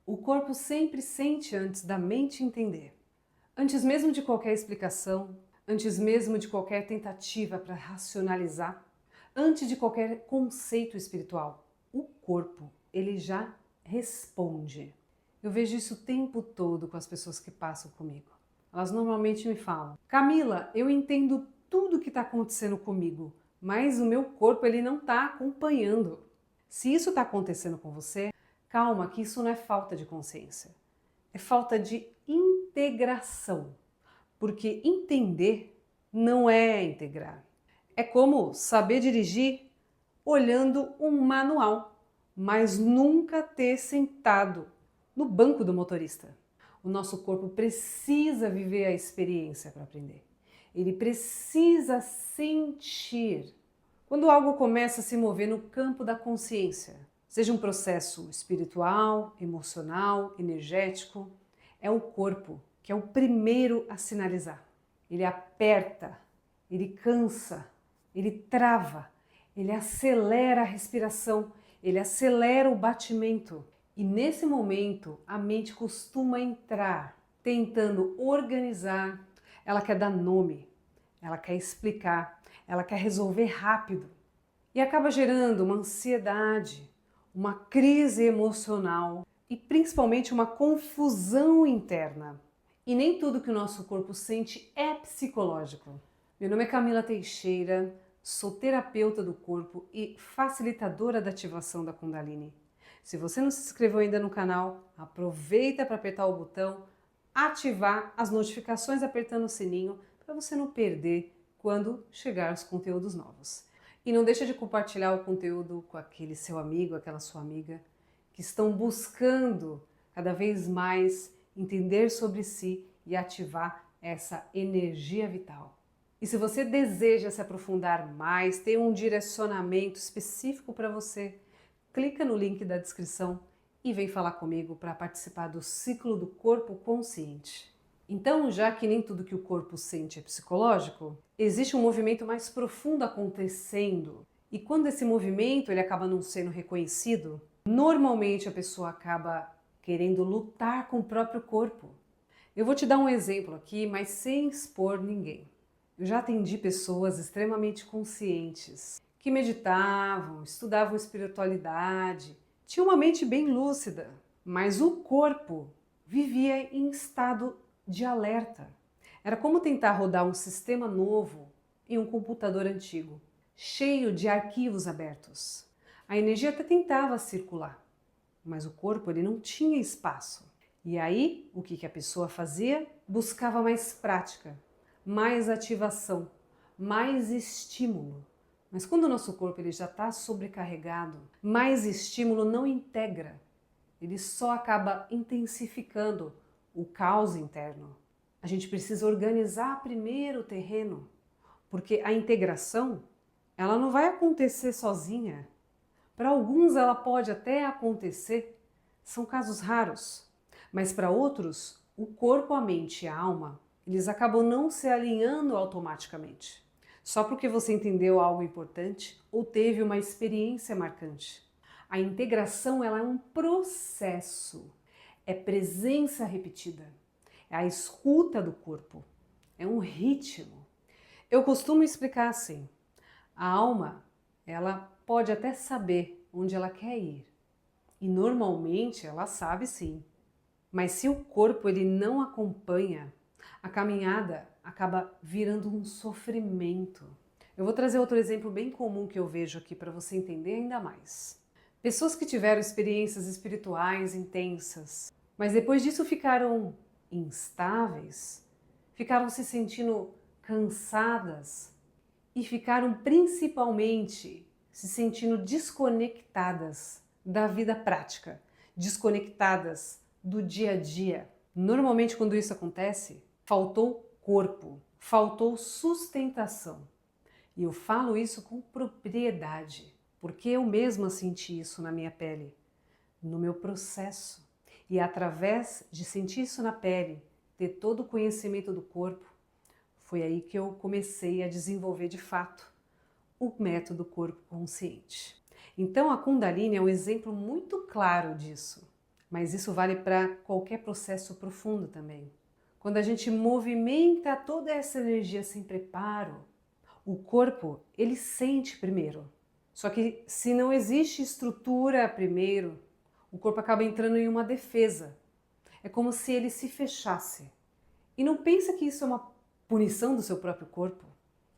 O corpo sempre sente antes da mente entender. Antes mesmo de qualquer explicação, antes mesmo de qualquer tentativa para racionalizar, antes de qualquer conceito espiritual, o corpo, ele já responde. Eu vejo isso o tempo todo com as pessoas que passam comigo. Elas normalmente me falam: Camila, eu entendo tudo o que está acontecendo comigo, mas o meu corpo ele não está acompanhando. Se isso está acontecendo com você, calma, que isso não é falta de consciência. É falta de integração. Porque entender não é integrar. É como saber dirigir olhando um manual, mas nunca ter sentado no banco do motorista. O nosso corpo precisa viver a experiência para aprender. Ele precisa sentir. Quando algo começa a se mover no campo da consciência, seja um processo espiritual, emocional, energético, é o corpo que é o primeiro a sinalizar. Ele aperta, ele cansa, ele trava, ele acelera a respiração, ele acelera o batimento. E nesse momento, a mente costuma entrar, tentando organizar, ela quer dar nome, ela quer explicar, ela quer resolver rápido. E acaba gerando uma ansiedade, uma crise emocional e principalmente uma confusão interna. E nem tudo que o nosso corpo sente é psicológico. Meu nome é Camila Teixeira, sou terapeuta do corpo e facilitadora da ativação da Kundalini. Se você não se inscreveu ainda no canal, aproveita para apertar o botão, ativar as notificações apertando o sininho para você não perder quando chegar os conteúdos novos. E não deixa de compartilhar o conteúdo com aquele seu amigo, aquela sua amiga que estão buscando cada vez mais entender sobre si e ativar essa energia vital. E se você deseja se aprofundar mais, ter um direcionamento específico para você, clica no link da descrição e vem falar comigo para participar do ciclo do corpo consciente. Então, já que nem tudo que o corpo sente é psicológico, existe um movimento mais profundo acontecendo. E quando esse movimento ele acaba não sendo reconhecido, normalmente a pessoa acaba querendo lutar com o próprio corpo. Eu vou te dar um exemplo aqui, mas sem expor ninguém. Eu já atendi pessoas extremamente conscientes, que meditavam, estudavam espiritualidade, tinham uma mente bem lúcida, mas o corpo vivia em estado de alerta. Era como tentar rodar um sistema novo em um computador antigo, cheio de arquivos abertos. A energia até tentava circular, mas o corpo ele não tinha espaço. E aí, o que a pessoa fazia? Buscava mais prática, mais ativação, mais estímulo. Mas quando o nosso corpo ele já está sobrecarregado, mais estímulo não integra. Ele só acaba intensificando o caos interno. A gente precisa organizar primeiro o terreno, porque a integração ela não vai acontecer sozinha. Para alguns ela pode até acontecer, são casos raros, mas para outros, o corpo, a mente e a alma, eles acabam não se alinhando automaticamente, só porque você entendeu algo importante ou teve uma experiência marcante. A integração ela é um processo, é presença repetida, é a escuta do corpo, é um ritmo. Eu costumo explicar assim, a alma ela pode até saber onde ela quer ir, e normalmente ela sabe sim, mas se o corpo ele não acompanha, a caminhada acaba virando um sofrimento. Eu vou trazer outro exemplo bem comum que eu vejo aqui para você entender ainda mais. Pessoas que tiveram experiências espirituais intensas, mas depois disso ficaram instáveis, ficaram se sentindo cansadas e ficaram principalmente se sentindo desconectadas da vida prática, desconectadas do dia a dia. Normalmente quando isso acontece, faltou corpo, faltou sustentação. E eu falo isso com propriedade, porque eu mesma senti isso na minha pele, no meu processo. E através de sentir isso na pele, ter todo o conhecimento do corpo, foi aí que eu comecei a desenvolver de fato o método corpo consciente. Então a Kundalini é um exemplo muito claro disso. Mas isso vale para qualquer processo profundo também. Quando a gente movimenta toda essa energia sem preparo, o corpo, ele sente primeiro. Só que se não existe estrutura primeiro, o corpo acaba entrando em uma defesa. É como se ele se fechasse. E não pensa que isso é uma punição do seu próprio corpo.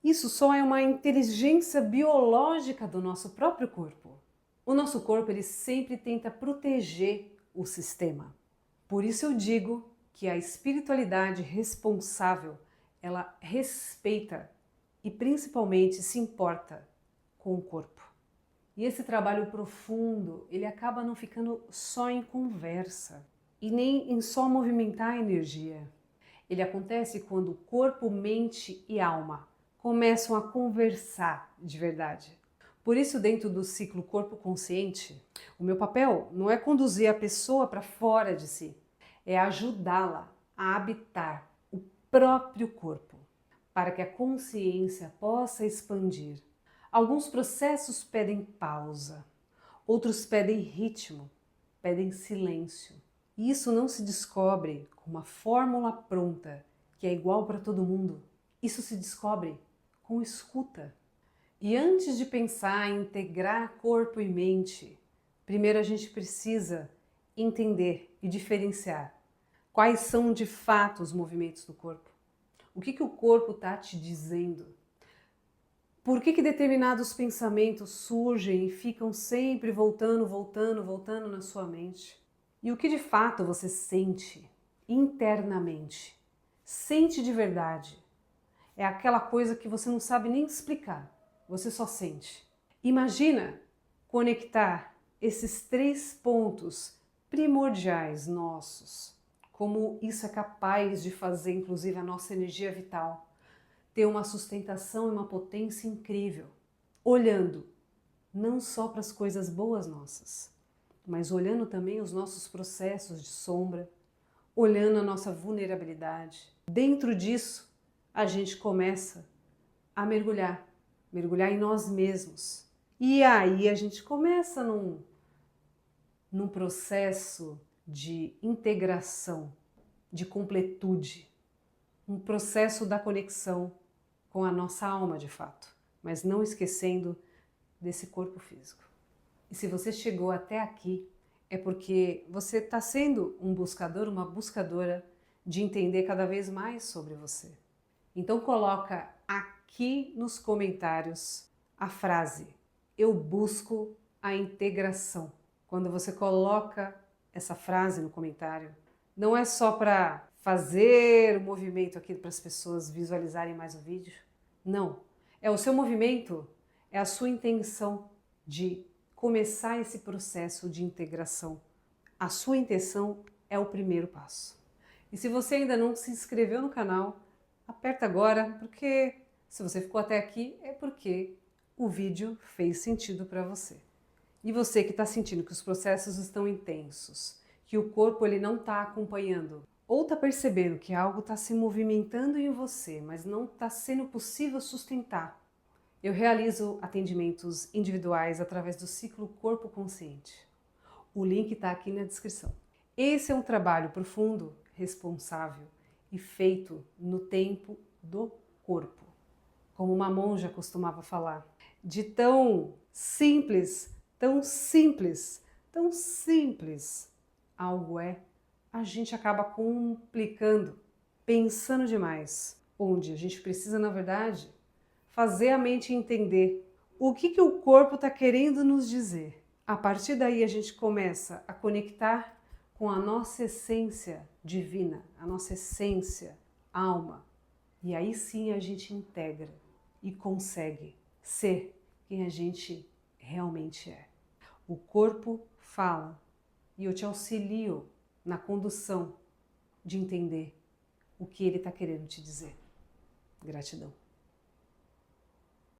Isso só é uma inteligência biológica do nosso próprio corpo. O nosso corpo, ele sempre tenta proteger o sistema. Por isso eu digo que a espiritualidade responsável, ela respeita e principalmente se importa com o corpo. E esse trabalho profundo, ele acaba não ficando só em conversa e nem em só movimentar a energia. Ele acontece quando corpo, mente e alma começam a conversar de verdade. Por isso, dentro do ciclo corpo consciente, o meu papel não é conduzir a pessoa para fora de si, é ajudá-la a habitar o próprio corpo, para que a consciência possa expandir. Alguns processos pedem pausa, outros pedem ritmo, pedem silêncio. E isso não se descobre com uma fórmula pronta, que é igual para todo mundo. Isso se descobre com escuta. E antes de pensar em integrar corpo e mente, primeiro a gente precisa entender e diferenciar quais são de fato os movimentos do corpo. O que o corpo está te dizendo? Por que determinados pensamentos surgem e ficam sempre voltando na sua mente? E o que de fato você sente internamente? Sente de verdade. É aquela coisa que você não sabe nem explicar, você só sente. Imagina conectar esses 3 pontos primordiais nossos, como isso é capaz de fazer, inclusive, a nossa energia vital ter uma sustentação e uma potência incrível, olhando não só para as coisas boas nossas, mas olhando também os nossos processos de sombra, olhando a nossa vulnerabilidade. Dentro disso, a gente começa a mergulhar em nós mesmos. E aí a gente começa num processo de integração, de completude, um processo da conexão com a nossa alma de fato, mas não esquecendo desse corpo físico. E se você chegou até aqui, é porque você está sendo um buscador, uma buscadora de entender cada vez mais sobre você. Então coloca aqui nos comentários a frase: eu busco a integração. Quando você coloca essa frase no comentário, não é só para fazer o movimento aqui para as pessoas visualizarem mais o vídeo. Não. É o seu movimento, é a sua intenção de começar esse processo de integração. A sua intenção é o primeiro passo. E se você ainda não se inscreveu no canal, aperta agora, porque se você ficou até aqui é porque o vídeo fez sentido para você. E você que está sentindo que os processos estão intensos, que o corpo ele não está acompanhando, ou está percebendo que algo está se movimentando em você, mas não está sendo possível sustentar, eu realizo atendimentos individuais através do ciclo Corpo Consciente. O link está aqui na descrição. Esse é um trabalho profundo, responsável e feito no tempo do corpo. Como uma monja costumava falar, de tão simples algo é, a gente acaba complicando, pensando demais, onde a gente precisa, na verdade, fazer a mente entender o que o corpo está querendo nos dizer. A partir daí a gente começa a conectar com a nossa essência divina, a nossa essência, alma. E aí sim a gente integra e consegue ser quem a gente realmente é. O corpo fala e eu te auxilio na condução de entender o que ele está querendo te dizer. Gratidão.